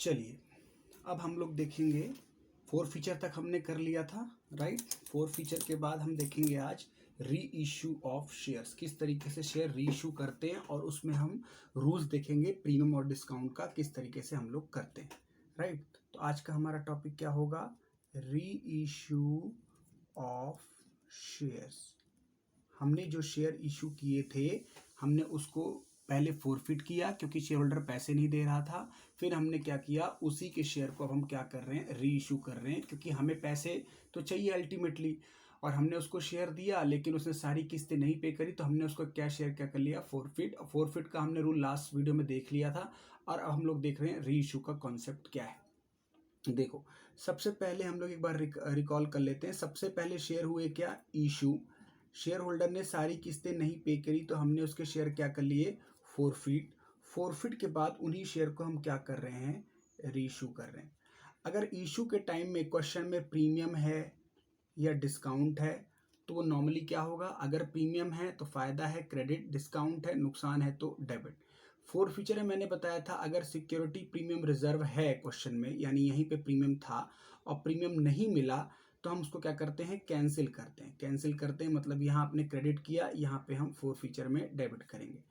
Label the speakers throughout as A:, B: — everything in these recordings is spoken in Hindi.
A: चलिए अब हम लोग देखेंगे, फोर फीचर तक हमने कर लिया था, राइट। फोर फीचर के बाद हम देखेंगे आज री इशू ऑफ शेयर्स, किस तरीके से शेयर री इशू करते हैं, और उसमें हम रूल्स देखेंगे प्रीमियम और डिस्काउंट का किस तरीके से हम लोग करते हैं, राइट। तो आज का हमारा टॉपिक क्या होगा, री इशू ऑफ शेयर्स। हमने जो शेयर इशू किए थे, हमने उसको पहले फोरफिट किया क्योंकि शेयर होल्डर पैसे नहीं दे रहा था। फिर हमने क्या किया, उसी के शेयर को अब हम क्या कर रहे हैं, री इशू कर रहे हैं, क्योंकि हमें पैसे तो चाहिए अल्टीमेटली। और हमने उसको शेयर दिया लेकिन उसने सारी किस्तें नहीं पे करी, तो हमने उसको क्या शेयर क्या कर लिया, फोरफिट। फोरफिट का हमने रूल लास्ट वीडियो में देख लिया था, और अब हम लोग देख रहे हैं री इशू का कॉन्सेप्ट क्या है। देखो, सबसे पहले हम लोग एक बार रिकॉल कर लेते हैं। सबसे पहले शेयर हुए क्या, इशू। शेयर होल्डर ने सारी किस्तें नहीं पे करी, तो हमने उसके शेयर क्या कर लिए, फोरफिट। फोरफिट के बाद उन्हीं शेयर को हम क्या कर रहे हैं, रीइशू कर रहे हैं। अगर इशू के टाइम में क्वेश्चन में प्रीमियम है या डिस्काउंट है, तो वो नॉर्मली क्या होगा, अगर प्रीमियम है तो फायदा है क्रेडिट, डिस्काउंट है नुकसान है तो डेबिट। फोर फीचर में मैंने बताया था, अगर सिक्योरिटी प्रीमियम रिजर्व है क्वेश्चन में, यानी यहीं पे प्रीमियम था और प्रीमियम नहीं मिला, तो हम उसको क्या करते हैं, कैंसिल करते हैं। कैंसिल करते हैं मतलब यहाँ आपने क्रेडिट किया, यहाँ पे हम फोर फीचर में डेबिट करेंगे।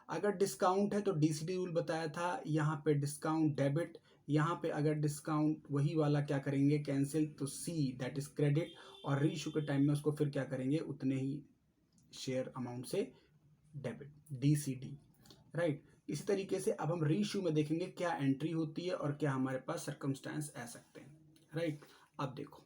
A: अगर डिस्काउंट है तो डीसीडी रूल बताया था, यहाँ पे डिस्काउंट डेबिट, यहाँ पे अगर डिस्काउंट वही वाला क्या करेंगे, कैंसिल, तो सी दैट इज क्रेडिट। और रीइशू के टाइम में उसको फिर क्या करेंगे, उतने ही शेयर अमाउंट से डेबिट, डीसीडी, राइट। इसी तरीके से अब हम रीइशू में देखेंगे क्या एंट्री होती है और क्या हमारे पास सर्कमस्टेंस आ सकते हैं, राइट। अब देखो,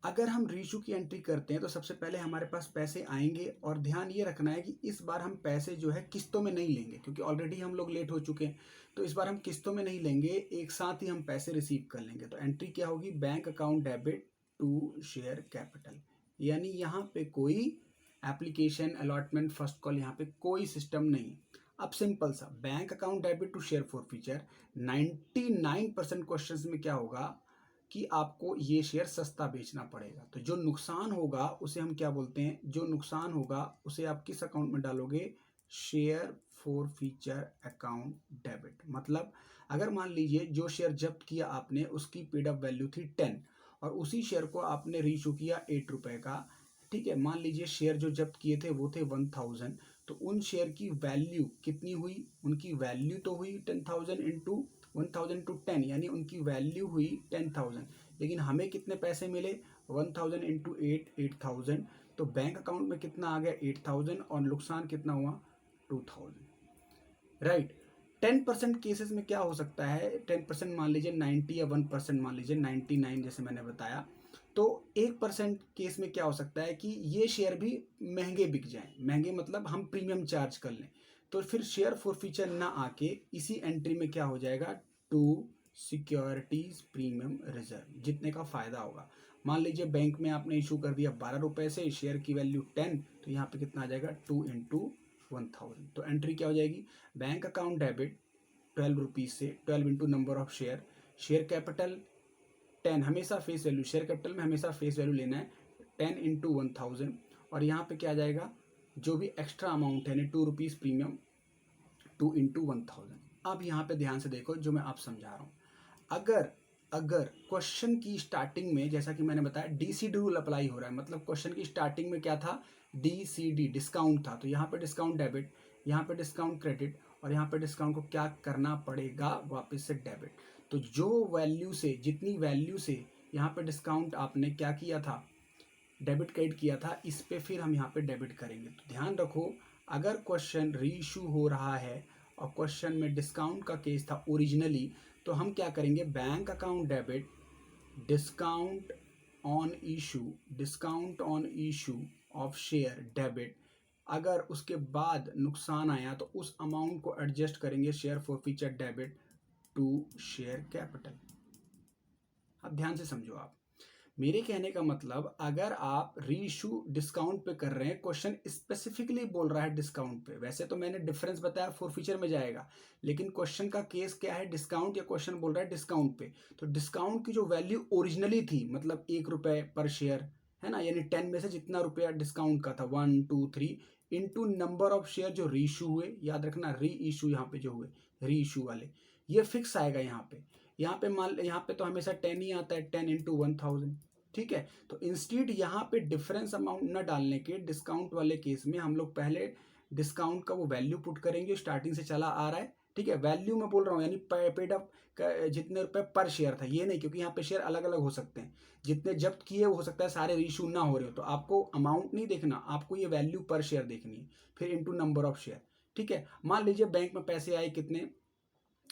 A: अगर हम रीइशू की एंट्री करते हैं तो सबसे पहले हमारे पास पैसे आएंगे, और ध्यान ये रखना है कि इस बार हम पैसे जो है किस्तों में नहीं लेंगे, क्योंकि ऑलरेडी हम लोग लेट हो चुके हैं। तो इस बार हम किस्तों में नहीं लेंगे, एक साथ ही हम पैसे रिसीव कर लेंगे। तो एंट्री क्या होगी, bank account debit to share capital, यानी यहाँ पे कोई एप्लीकेशन अलॉटमेंट फर्स्ट कॉल, यहाँ पे कोई सिस्टम नहीं। अब सिंपल सा bank account debit to share forfeiture, 99% questions में क्या होगा कि आपको ये शेयर सस्ता बेचना पड़ेगा। तो जो नुकसान होगा उसे हम क्या बोलते हैं, जो नुकसान होगा उसे आप किस अकाउंट में डालोगे, share for feature account debit. मतलब अगर मान लीजिए जो शेयर जब्त किया आपने, उसकी पेड अप वैल्यू थी 10, और उसी शेयर को आपने रीइशू किया 8 रुपए का, ठीक है। मान लीजिए शेयर जो जब्त किए थे वो थे 1000, तो उन शेयर की वैल्यू कितनी हुई, उनकी वैल्यू तो हुई 10,000 इंटू 1000 टू 10, यानी उनकी वैल्यू हुई 10,000, लेकिन हमें कितने पैसे मिले, 1000 इंटू 8, 8000। तो बैंक अकाउंट में कितना आ गया, 8000, और नुकसान कितना हुआ, 2000, राइट। 10% केसेस में क्या हो सकता है, 10% मान लीजिए 90, या 1% मान लीजिए 99, जैसे मैंने बताया। तो 1% केस में क्या हो सकता है कि ये शेयर भी महंगे बिक जाएं, महंगे मतलब हम प्रीमियम चार्ज कर लें, तो फिर शेयर फॉर फीचर ना आके इसी एंट्री में क्या हो जाएगा, टू सिक्योरिटीज प्रीमियम रिजर्व, जितने का फायदा होगा। मान लीजिए बैंक में आपने इशू कर दिया 12 रुपए से, शेयर की वैल्यू 10, तो यहाँ पे कितना आ जाएगा, 2 इंटू 1000। तो एंट्री क्या हो जाएगी, बैंक अकाउंट डेबिट 12 रुपीज से, 12 into number of share, share capital 10, हमेशा फेस वैल्यू, शेयर कैपिटल में हमेशा फेस वैल्यू लेना है, 10 इंटू 1000। और यहाँ पे क्या आ जाएगा, जो भी एक्स्ट्रा अमाउंट है, 2 रुपीज़ प्रीमियम, 2 इंटू 1000। अब यहाँ पे ध्यान से देखो जो मैं आप समझा रहा हूँ। अगर अगर क्वेश्चन की स्टार्टिंग में, जैसा कि मैंने बताया, डीसीडी रूल अप्लाई हो रहा है, मतलब क्वेश्चन की स्टार्टिंग में क्या था, डीसीडी डिस्काउंट था, तो यहाँ पे डिस्काउंट डेबिट, यहाँ पे डिस्काउंट क्रेडिट, और यहाँ पे डिस्काउंट को क्या करना पड़ेगा, वापस से डेबिट। तो जो वैल्यू से, जितनी वैल्यू से यहाँ पे डिस्काउंट आपने क्या किया था, डेबिट क्रेडिट किया था, इस पे फिर हम यहाँ पे डेबिट करेंगे। तो ध्यान रखो, अगर क्वेश्चन रीइशू हो रहा है और क्वेश्चन में डिस्काउंट का केस था ओरिजिनली, तो हम क्या करेंगे, bank account debit discount on issue, discount on issue of share debit. अगर उसके बाद नुकसान आया तो उस अमाउंट को एडजस्ट करेंगे, share forfeiture debit to share capital. अब ध्यान से समझो आप, मेरे कहने का मतलब, अगर आप रीइशू डिस्काउंट पे कर रहे हैं, क्वेश्चन स्पेसिफिकली बोल रहा है डिस्काउंट पे, वैसे तो मैंने डिफरेंस बताया फोर फीचर में जाएगा, लेकिन क्वेश्चन का केस क्या है, डिस्काउंट, या क्वेश्चन बोल रहा है डिस्काउंट पे, तो डिस्काउंट की जो वैल्यू ओरिजिनली थी, मतलब 1 रुपए पर शेयर है ना, यानी 10 में से जितना रुपया डिस्काउंट का था, 1 2 3 इंटू नंबर ऑफ शेयर जो रीइशू हुए, याद रखना री इशू यहाँ पे जो हुए, री इशू वाले, ये फिक्स आएगा यहाँ पे तो हमेशा 10 ही आता है, 10 इंटू 1000, ठीक है। तो इंस्टीड यहाँ पे डिफरेंस अमाउंट न डालने के डिस्काउंट वाले केस में हम लोग पहले डिस्काउंट का वो वैल्यू पुट करेंगे, स्टार्टिंग से चला आ रहा है, ठीक है। वैल्यू में बोल रहा हूँ, यानी पेड अप जितने रुपए पर शेयर था, ये नहीं, क्योंकि यहाँ पे शेयर अलग अलग हो सकते हैं, जितने जब्त किए हो सकता है सारे रीइश्यू ना हो रहे हो, तो आपको अमाउंट नहीं देखना, आपको ये वैल्यू पर शेयर देखनी है, फिर इंटू नंबर ऑफ शेयर, ठीक है। मान लीजिए बैंक में पैसे आए कितने,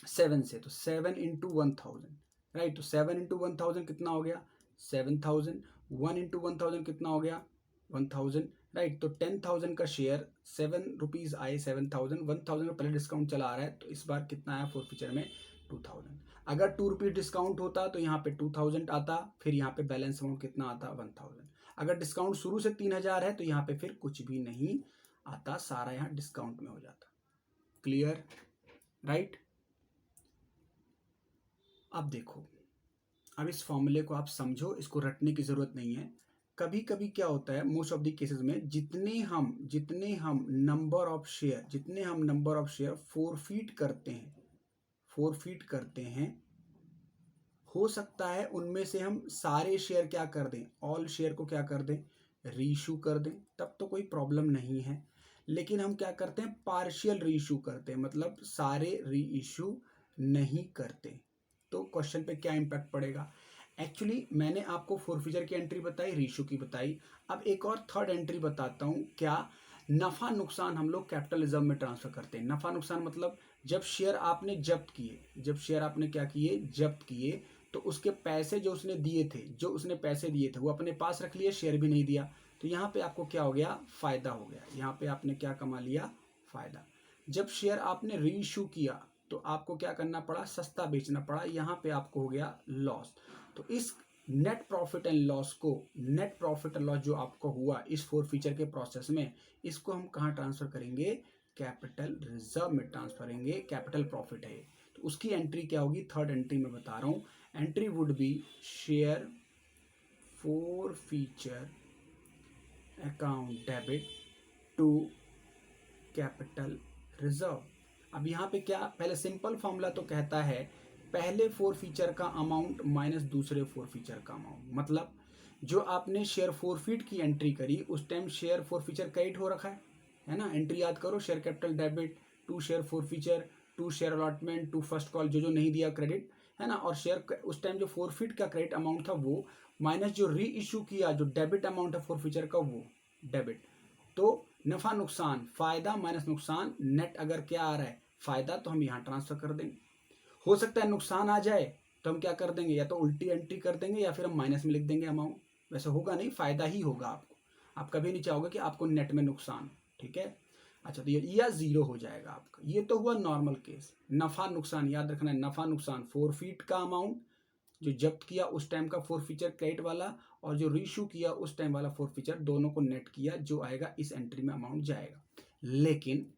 A: 7 से, तो 7 इंटू 1000, राइट। तो 7 इंटू 1000 कितना हो गया, 7000। 1 इंटू 1000 कितना हो गया, 1000, राइट। तो 10,000 का शेयर, 7 रुपीज़ आए, 7000, 1000 का पहले डिस्काउंट चला आ रहा है, तो इस बार कितना आया फोर फीचर में, 2000। अगर 2 रुपीज़ डिस्काउंट होता तो यहाँ पे 2000 आता, फिर यहाँ पे बैलेंस अमाउंट कितना आता, 1000। अगर डिस्काउंट शुरू से 3000 है तो यहाँ पे फिर कुछ भी नहीं आता, सारा यहाँ डिस्काउंट में हो जाता। Clear, right. अब देखो, अब इस फॉर्मूले को आप समझो, इसको रटने की ज़रूरत नहीं है। कभी कभी क्या होता है, मोस्ट ऑफ द केसेस में जितने हम नंबर ऑफ शेयर फोरफीट करते हैं, हो सकता है उनमें से हम सारे शेयर क्या कर दें, ऑल शेयर को क्या कर दें, रीइश्यू कर दें, तब तो कोई प्रॉब्लम नहीं है। लेकिन हम क्या करते हैं, पार्शियल रीइश्यू करते हैं, मतलब सारे रीइश्यू नहीं करते, तो क्वेश्चन पे क्या इम्पैक्ट पड़ेगा। एक्चुअली मैंने आपको फोरफीचर की एंट्री बताई, रीइश्यू की बताई, अब एक और थर्ड एंट्री बताता हूँ। क्या, नफा नुकसान हम लोग कैपिटल रिजर्व में ट्रांसफर करते हैं। नफा नुकसान मतलब जब शेयर आपने जब्त किए, तो उसके पैसे जो उसने पैसे दिए थे वो अपने पास रख लिए, शेयर भी नहीं दिया, तो यहाँ पे आपको क्या हो गया, फायदा हो गया। यहाँ पे आपने क्या कमा लिया, फायदा। जब शेयर आपने रीइश्यू किया तो आपको क्या करना पड़ा, सस्ता बेचना पड़ा, यहाँ पे आपको हो गया लॉस। तो इस नेट प्रॉफिट एंड लॉस जो आपको हुआ इस फोर फीचर के प्रोसेस में, इसको हम कहाँ ट्रांसफर करेंगे, कैपिटल रिजर्व में ट्रांसफर करेंगे, कैपिटल प्रॉफिट है। तो उसकी एंट्री क्या होगी, थर्ड एंट्री में बता रहा हूँ। Entry would be share forfeiture account debit to capital reserve. अब यहाँ पे क्या, पहले सिंपल फॉर्मूला तो कहता है पहले फोर फीचर का अमाउंट माइनस दूसरे फोर फीचर का अमाउंट, मतलब जो आपने शेयर फोरफीट की एंट्री करी उस time share forfeiture credit हो रखा है ना। एंट्री याद करो, share capital debit to share forfeiture to share allotment to first call, जो नहीं दिया क्रेडिट, है ना। और शेयर उस टाइम जो फोरफीट का क्रेडिट अमाउंट था वो, माइनस जो री इशू किया जो डेबिट अमाउंट है फोर फीचर का, वो डेबिट। तो नफा नुकसान, फायदा माइनस नुकसान, नेट अगर क्या आ रहा है, फायदा, तो हम यहाँ ट्रांसफर कर देंगे। हो सकता है नुकसान आ जाए तो हम क्या कर देंगे, या तो उल्टी एंट्री कर देंगे या फिर हम माइनस में लिख देंगे अमाउंट। वैसे होगा नहीं, फायदा ही होगा आपको, आप कभी नहीं चाहोगे कि आपको नेट में नुकसान, ठीक है। अच्छा, तो ये या जीरो हो जाएगा आपका। ये तो हुआ नॉर्मल केस। नफा नुकसान याद रखना है, नफा नुकसान फोरफीट का अमाउंट जो जब्त किया उस टाइम का फोर फीचर क्रेडिट वाला, और जो रीइश्यू किया उस टाइम वाला फोर फीचर, दोनों को नेट किया, जो आएगा इस एंट्री में अमाउंट जाएगा। लेकिन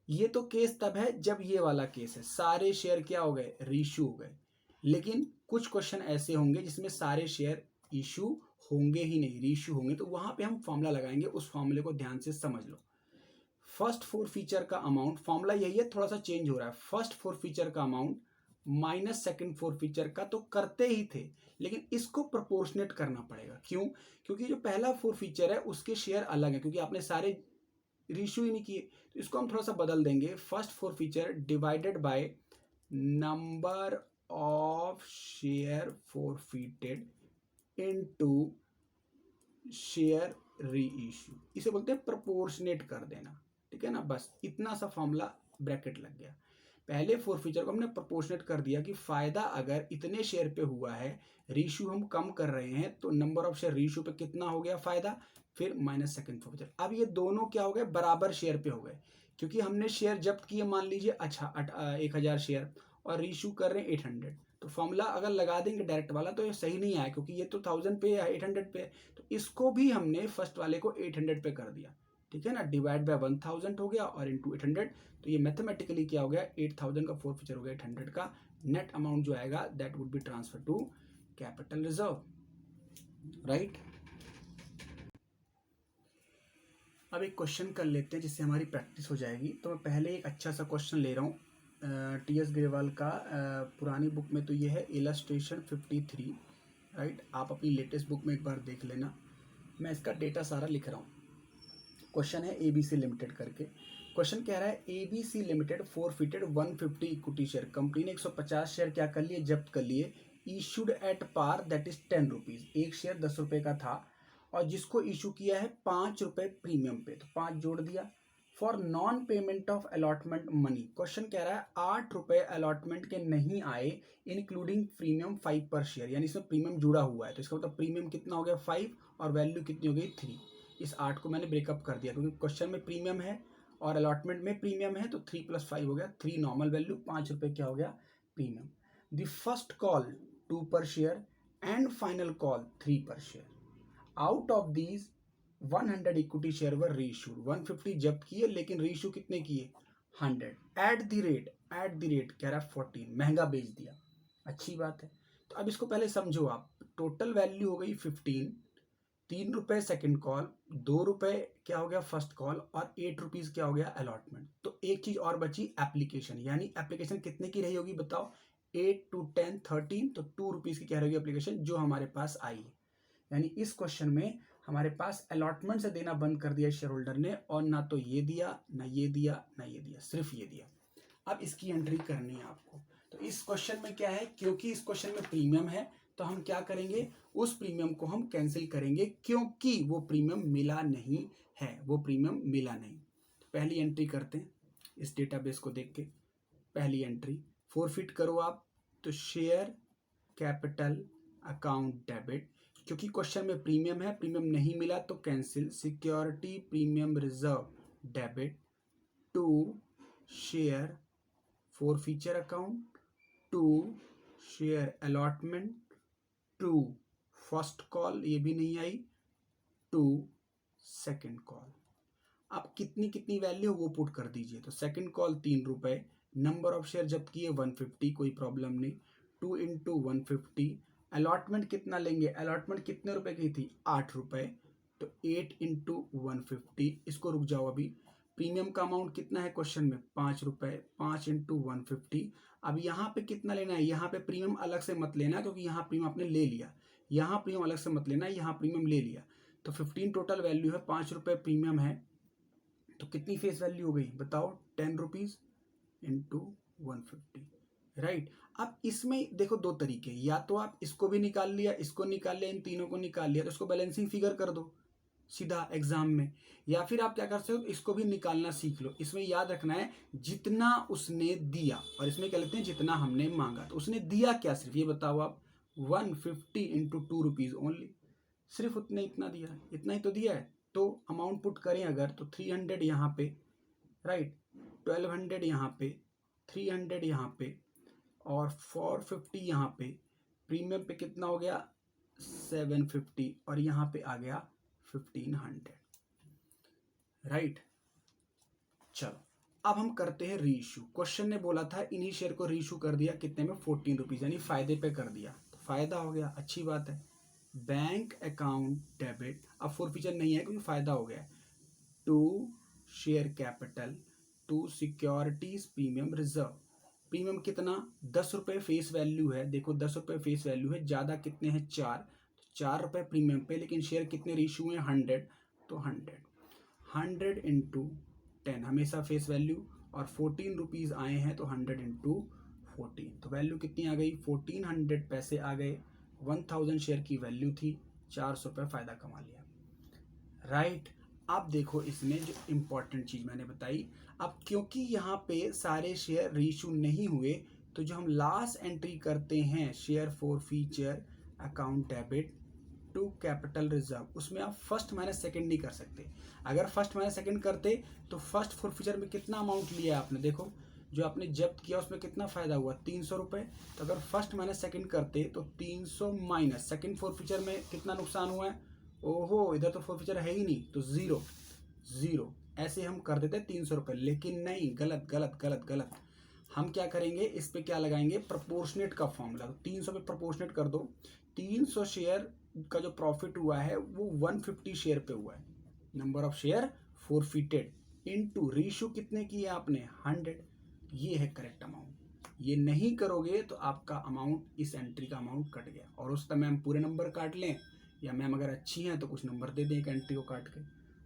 A: ये तो केस तब है जब ये वाला केस है, सारे शेयर क्या हो गए, रीइश्यू हो गए। लेकिन कुछ क्वेश्चन ऐसे होंगे जिसमें सारे शेयर इशू होंगे ही नहीं, रीइश्यू होंगे, तो वहां पे हम फॉर्मूला लगाएंगे, उस फॉर्मूले को ध्यान से समझ लो। फर्स्ट फोर फीचर का अमाउंट, फॉर्मूला यही है, थोड़ा सा चेंज हो रहा है। फर्स्ट फोर फीचर का amount minus second four feature का तो करते ही थे, लेकिन इसको प्रोपोर्शनेट करना पड़ेगा। क्यों, क्योंकि जो पहला फोर फीचर है उसके शेयर अलग है, क्योंकि आपने सारे रीइश्यू ही नहीं किए, तो इसको हम थोड़ा सा बदल देंगे। First forfeiture divided by number of share forfeited into share reissue, इसे बोलते हैं प्रोपोर्शनेट कर देना, ठीक है ना। बस इतना सा फॉर्मूला ब्रैकेट लग गया। पहले फोर फीचर को हमने प्रोपोर्शनेट कर दिया कि फायदा अगर इतने शेयर पे हुआ है, रीइश्यू हम कम कर रहे हैं, तो नंबर ऑफ शेयर रीइश्यू पे कितना हो गया फायदा, फिर माइनस सेकंड फोर फीचर। अब ये दोनों क्या हो गए, बराबर शेयर पे हो गए, क्योंकि हमने शेयर जब्त किए मान लीजिए, अच्छा 1000 शेयर, और रीइश्यू कर रहे हैं 800, तो फॉर्मूला अगर लगा देंगे डायरेक्ट वाला तो ये सही नहीं आया, क्योंकि ये तो 1000 पे है, 800 पे है, तो इसको भी हमने फर्स्ट वाले को 800 पे कर दिया, ठीक है ना। डिवाइड बाय 1000 हो गया और इंटू 800, तो ये मैथमेटिकली क्या हो गया, 8000 का फोर फीचर हो गया 800 का। नेट अमाउंट जो आएगा that would be transfer to capital reserve, right. अब एक क्वेश्चन कर लेते हैं जिससे हमारी प्रैक्टिस हो जाएगी। तो मैं पहले एक अच्छा सा क्वेश्चन ले रहा हूँ, टी एस ग्रेवाल का पुरानी बुक में तो ये है इलस्ट्रेशन 53, राइट। आप अपनी लेटेस्ट बुक में एक बार देख लेना, मैं इसका डेटा सारा लिख रहा हूँ। क्वेश्चन है ABC लिमिटेड करके। क्वेश्चन कह रहा है ABC limited forfeited 150 equity share. Company ने 150 शेयर क्या कर लिए, जब्त कर लिए। Issued at par that is 10 rupees, एक शेयर 10 रुपये का था और जिसको इशू किया है 5 रुपये प्रीमियम पे, तो 5 जोड़ दिया। For non payment of allotment money, question कह रहा है 8 रुपये अलॉटमेंट के नहीं आए इंक्लूडिंग प्रीमियम 5 पर शेयर, यानी इसमें प्रीमियम जुड़ा हुआ है, तो इसका मतलब प्रीमियम कितना हो गया 5 और वैल्यू कितनी हो गई 3। इस 8 को मैंने ब्रेकअप कर दिया क्योंकि क्वेश्चन में प्रीमियम है और अलॉटमेंट में प्रीमियम है, तो 3 + 5 हो गया 3 नॉर्मल वैल्यू, 5 रुपये क्या हो गया प्रीमियम। द फर्स्ट कॉल 2 पर share and final call 3 per share. Out of these 100 equity share were reissued, 150 जब्त किए लेकिन रीइश्यू कितने किए 100। एट द रेट कह रहा है 14, महंगा बेच दिया, अच्छी बात है। तो अब इसको पहले समझो आप, टोटल वैल्यू हो गई 15, 3 रुपये सेकेंड कॉल, 2 रुपये क्या हो गया फर्स्ट कॉल और 8 रुपीज़ क्या हो गया अलॉटमेंट। तो एक चीज़ और बची एप्लीकेशन, यानी एप्लीकेशन कितने की रही होगी बताओ, 8 to 10 13, तो 2 रुपीज़ की क्या रहेगी एप्लीकेशन जो हमारे पास आई है। यानी इस क्वेश्चन में हमारे पास अलॉटमेंट से देना बंद कर दिया शेयर होल्डर ने, और ना तो ये दिया ना ये दिया ना ये दिया, सिर्फ ये दिया। अब इसकी एंट्री करनी है आपको। तो इस क्वेश्चन में क्या है, क्योंकि इस क्वेश्चन में प्रीमियम है तो हम क्या करेंगे, उस प्रीमियम को हम कैंसिल करेंगे क्योंकि वो प्रीमियम मिला नहीं है, वो प्रीमियम मिला नहीं। तो पहली एंट्री करते हैं इस डेटाबेस को देख के। पहली एंट्री फोरफिट करो आप, तो शेयर कैपिटल अकाउंट डेबिट, क्योंकि क्वेश्चन में प्रीमियम है, प्रीमियम नहीं मिला तो cancel. Security premium reserve debit to share forfeiture account to share allotment to first call, ये भी नहीं आई, टू सेकेंड कॉल। आप कितनी कितनी वैल्यू वो पुट कर दीजिए। तो सेकेंड कॉल 3 रुपये, नंबर ऑफ शेयर जब्त किए 150, कोई प्रॉब्लम नहीं, 2 × 150। अलॉटमेंट कितना लेंगे, अलॉटमेंट कितने रुपए की थी 8 रुपये, तो 8 × 150। इसको रुक जाओ अभी, प्रीमियम का अमाउंट कितना है क्वेश्चन में 5 रुपये, 5 × 150। अब यहाँ पे कितना लेना है, यहाँ पे प्रीमियम अलग से मत लेना क्योंकि यहाँ प्रीमियम आपने ले लिया, यहाँ प्रीमियम अलग से मत लेना, यहाँ प्रीमियम ले लिया। तो 15 टोटल वैल्यू है, 5 रुपये प्रीमियम है, तो कितनी फेस वैल्यू हो गई बताओ, 10 रुपीज़ × 150, राइट। अब इसमें देखो दो तरीके, या तो आप इसको भी निकाल लिया, इसको निकाल लिया, इन तीनों को निकाल लिया, तो इसको बैलेंसिंग फिगर कर दो सीधा एग्जाम में, या फिर आप क्या कर सकते हो, इसको भी निकालना सीख लो। इसमें याद रखना है जितना उसने दिया, और इसमें क्या लेते हैं जितना हमने मांगा। तो उसने दिया क्या, सिर्फ ये बताओ आप, 150 × 2 रुपीज़ ओनली, सिर्फ उतने इतना दिया, इतना ही तो दिया है। तो अमाउंट पुट करें अगर, तो 300 यहाँ पे, राइट, 1200 यहाँ पे, 300 यहाँ पे और 450 यहाँ पे, प्रीमियम पे कितना हो गया 750 और यहाँ पे आ गया 1500, राइट। चलो अब हम करते हैं रीइश्यू। क्वेश्चन ने बोला था इन्हीं शेयर को रीइश्यू कर दिया कितने में 14 रुपीज़, यानी फायदे पे कर दिया, तो फायदा हो गया, अच्छी बात है। बैंक अकाउंट डेबिट, अब फोरफीचर नहीं है क्योंकि फायदा हो गया, to share capital to securities premium reserve. Premium कितना 10 रुपये फेस वैल्यू है, देखो 10 रुपये फेस वैल्यू है, ज़्यादा कितने हैं 4, तो 4 रुपये प्रीमियम पे, लेकिन शेयर कितने रीइश्यू हैं 100, तो 100 × 10 हमेशा फेस वैल्यू, और 14 रुपीज़ आए हैं तो 100 × 14, तो वैल्यू कितनी आ गई 1400 पैसे आ गए। 1000 शेयर की वैल्यू थी, 400 रुपये फ़ायदा कमा लिया, राइट। अब देखो इसमें जो इम्पोर्टेंट चीज़ मैंने बताई, अब क्योंकि यहाँ पे सारे शेयर रीइश्यू नहीं हुए, तो जो हम लास्ट एंट्री करते हैं share forfeiture account debit to capital reserve, उसमें आप फर्स्ट माइनस सेकंड नहीं कर सकते। अगर फर्स्ट माइनस सेकंड करते तो फर्स्ट फोरफीचर में कितना अमाउंट लिया आपने, देखो जो आपने जब्त किया उसमें कितना फ़ायदा हुआ 300 रुपये, तो अगर फर्स्ट माइनस सेकंड करते तो 300 माइनस सेकंड फोरफीचर में कितना नुकसान हुआ है, ओहो इधर तो फोरफीचर है ही नहीं, तो ज़ीरो ज़ीरो, ऐसे हम कर देते 300 रुपये, लेकिन नहीं, गलत गलत गलत गलत। हम क्या करेंगे, इस पे क्या लगाएंगे, प्रोपोर्शनेट का फॉर्मूला। 300 पे प्रोपोर्शनेट कर दो, 300 शेयर का जो प्रॉफिट हुआ है वो 150 शेयर पे हुआ है, number of share forfeited, into reissue कितने किए आपने 100, ये है करेक्ट अमाउंट। ये नहीं करोगे तो आपका अमाउंट, इस एंट्री का अमाउंट कट गया। और उस समय मैम पूरे नंबर काट लें, या मैम अगर अच्छी हैं तो कुछ नंबर दे दें एक एंट्री को काट के,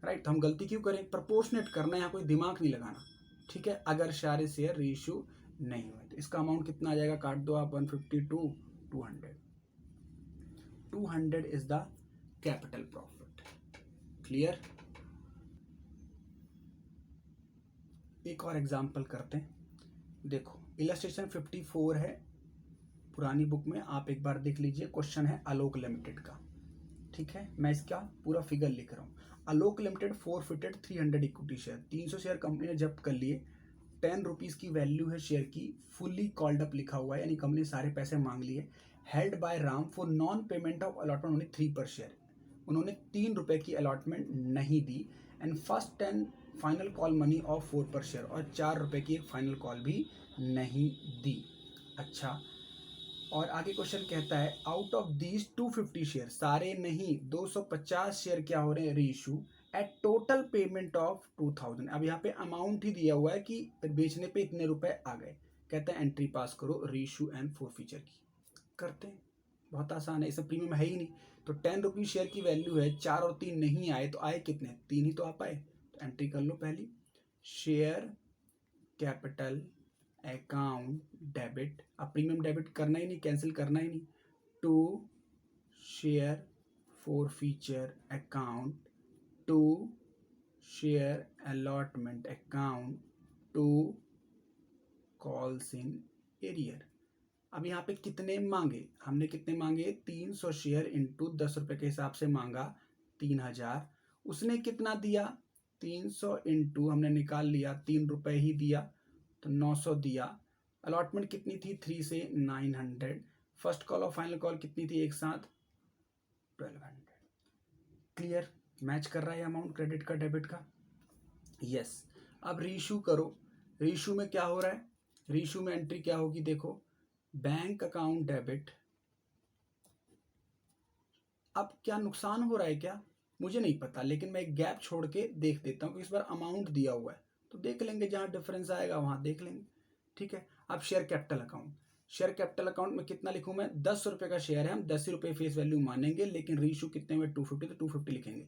A: राइट। तो हम गलती क्यों करें? प्रपोर्शनेट करना है, यहाँ कोई दिमाग नहीं लगाना, ठीक है। अगर सारे शेयर रीइश्यू नहीं हुए तो इसका अमाउंट कितना आ जाएगा? काट दो आप, 152, 200। 200 is the capital profit. Clear? एक और एग्जाम्पल करते हैं। देखो इलस्ट्रेशन 54 है पुरानी बुक में, आप एक बार देख लीजिए। क्वेश्चन है आलोक लिमिटेड का, ठीक है। मैं इसका पूरा फिगर लिख रहा हूँ। Alok limited forfeited 300 equity share, 300 share company ने जब्त कर लिए। 10 रुपीज़ की वैल्यू है शेयर की, फुल्ली कॉल्ड अप लिखा हुआ है, यानी कंपनी सारे पैसे मांग लिए। Held by Ram for non payment of allotment only 3 per share, उन्होंने 3 रुपये की अलॉटमेंट नहीं दी। And first 10 final call money of 4 per share, और 4 रुपये की एक फाइनल कॉल भी नहीं दी। अच्छा, और आगे क्वेश्चन कहता है आउट ऑफ दीज 250 शेयर, सारे नहीं 250 शेयर क्या हो रहे हैं? Reissue at total payment of 2000। अब यहाँ पे अमाउंट ही दिया हुआ है कि बेचने पे इतने रुपए आ गए। कहते हैं एंट्री पास करो रीइश्यू एंड फोरफीचर की। करते हैं, बहुत आसान है, इसमें प्रीमियम है ही नहीं। तो 10 रुपीज शेयर की वैल्यू है, 4 और 3 नहीं आए तो आए कितने? 3 ही तो आ पाए। तो एंट्री कर लो पहली, शेयर कैपिटल अकाउंट डेबिट। अब प्रीमियम डेबिट करना ही नहीं, कैंसिल करना ही नहीं। To share forfeiture account, to share allotment account, to calls in arrear. अब यहाँ पे कितने मांगे? हमने कितने मांगे? 300 शेयर इंटू 10 रुपये के हिसाब से मांगा 3000। उसने कितना दिया? 300 इंटू हमने निकाल लिया 3 रुपये ही दिया, तो 900 दिया। अलॉटमेंट कितनी थी? 3 से 900। फर्स्ट कॉल और फाइनल कॉल कितनी थी एक साथ? 1200। क्लियर? मैच कर रहा है अमाउंट क्रेडिट का डेबिट का? यस। अब रीइश्यू करो। रीइश्यू में क्या हो रहा है? रीइश्यू में एंट्री क्या होगी? देखो, बैंक अकाउंट डेबिट। अब क्या नुकसान हो रहा है क्या? मुझे नहीं पता, लेकिन मैं एक गैप छोड़ के देख देता हूँ कि इस बार अमाउंट दिया हुआ है, तो देख लेंगे, जहाँ डिफरेंस आएगा वहाँ देख लेंगे, ठीक है। अब share capital account, share capital account में कितना लिखूँ मैं? 10 रुपये का शेयर है, हम 10 रुपये फेस वैल्यू मानेंगे, लेकिन रीइश्यू कितने में? 250, तो 250 लिखेंगे।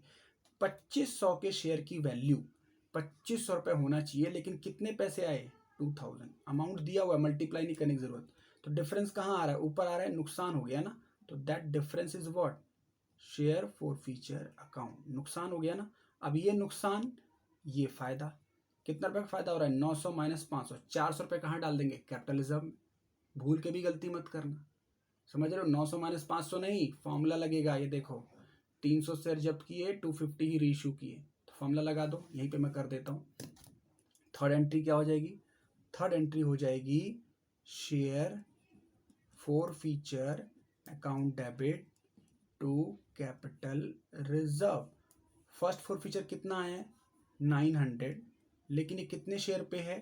A: 2500 के शेयर की वैल्यू 2500 रुपये होना चाहिए, लेकिन कितने पैसे आए? 2000। अमाउंट दिया हुआ है, मल्टीप्लाई नहीं करने की जरूरत। तो डिफरेंस कहाँ आ रहा है? ऊपर आ रहा है, नुकसान हो गया ना। तो that difference is what? Share forfeiture account. नुकसान हो गया ना। अब ये नुकसान, ये फायदा, कितना रुपए का फायदा हो रहा है? 900 माइनस 500, 400 रुपये कहाँ डाल देंगे? कैपिटलिज्म। भूल के भी गलती मत करना, समझ रहे हो? 900 माइनस 500 नहीं, फॉर्मूला लगेगा। ये देखो, 300 शेयर जब्त किए, 250 ही रीइश्यू किए, तो फॉर्मूला लगा दो। यहीं पे मैं कर देता हूँ। थर्ड एंट्री क्या हो जाएगी? थर्ड एंट्री हो जाएगी share forfeiture account debit to capital reserve. First forfeiture कितना है? 900, लेकिन ये कितने शेयर पे है?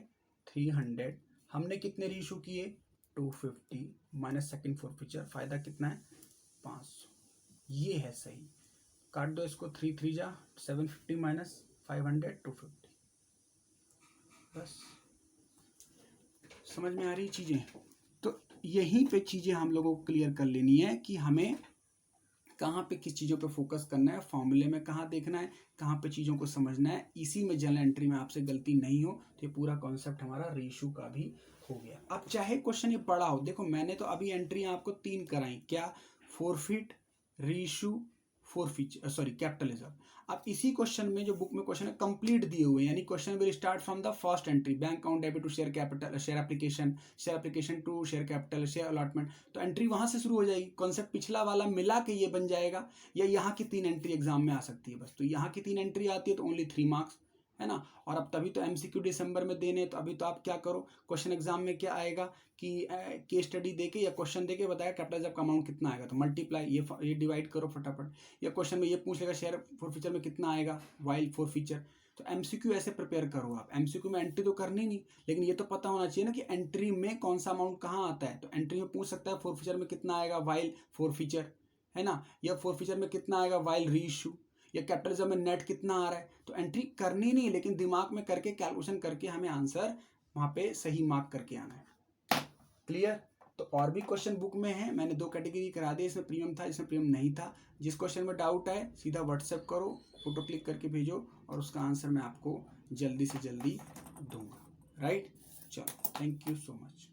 A: 300। हमने कितने रीइश्यू किए? 250 माइनस सेकेंड फोरफीचर, फायदा कितना है? 500। ये है सही। काट दो इसको, 3 3 जा 750 माइनस 500, 250। बस, समझ में आ रही चीज़ें? तो यहीं पे चीज़ें हम लोगों को क्लियर कर लेनी है कि हमें कहाँ पे किस चीज़ों पे फोकस करना है, फॉर्मूले में कहाँ देखना है, कहाँ पे चीज़ों को समझना है। इसी में जनरल एंट्री में आपसे गलती नहीं हो तो ये पूरा कॉन्सेप्ट हमारा रीइश्यू का भी हो गया। अब चाहे क्वेश्चन ये पढ़ा हो, देखो मैंने तो अभी एंट्री आपको 3 कराई, क्या? Forfeit, reissue, forfeiture, sorry capitalism. अब इसी क्वेश्चन में, जो बुक में क्वेश्चन है, कंप्लीट दिए हुए हैं, यानी question will start from the first entry, bank account debit to share capital, share application to share capital, share allotment. तो एंट्री वहां से शुरू हो जाएगी। कॉन्सेप्ट पिछला वाला मिला के ये बन जाएगा, या यहाँ की 3 एंट्री एग्जाम में आ सकती है बस। तो यहाँ की 3 एंट्री आती है तो ओनली 3 मार्क्स, है ना। और अब तभी तो एमसीक्यू दिसंबर में देने, तो अभी तो आप क्या करो, क्वेश्चन एग्जाम में क्या आएगा कि केस स्टडी देके या क्वेश्चन देके बताया कैपिटल का अमाउंट कितना आएगा, तो मल्टीप्लाई, ये डिवाइड करो फटाफट। या क्वेश्चन में ये पूछ लेगा शेयर फोरफीचर में कितना आएगा, वाइल फोरफीचर। तो एमसीक्यू ऐसे प्रिपेयर करो आप। एमसीक्यू में एंट्री तो करनी नहीं, लेकिन ये तो पता होना चाहिए ना कि एंट्री में कौन सा अमाउंट कहाँ आता है। तो एंट्री में पूछ सकता है फोरफीचर में कितना आएगा, वाइल फोरफीचर, है ना। या फोरफीचर में कितना आएगा, वाइल रीइश्यू। या कैपिटलिज्म में नेट कितना आ रहा है। तो एंट्री करनी नहीं, लेकिन दिमाग में करके कैलकुलेशन करके हमें आंसर वहाँ पे सही मार्क करके आना है। क्लियर? तो और भी क्वेश्चन बुक में है, मैंने 2 कैटेगरी करा दी, इसमें प्रीमियम था, इसमें प्रीमियम नहीं था। जिस क्वेश्चन में डाउट है सीधा व्हाट्सएप करो, फोटो क्लिक करके भेजो और उसका आंसर मैं आपको जल्दी से जल्दी दूंगा। राइट? चलो, थैंक यू सो मच।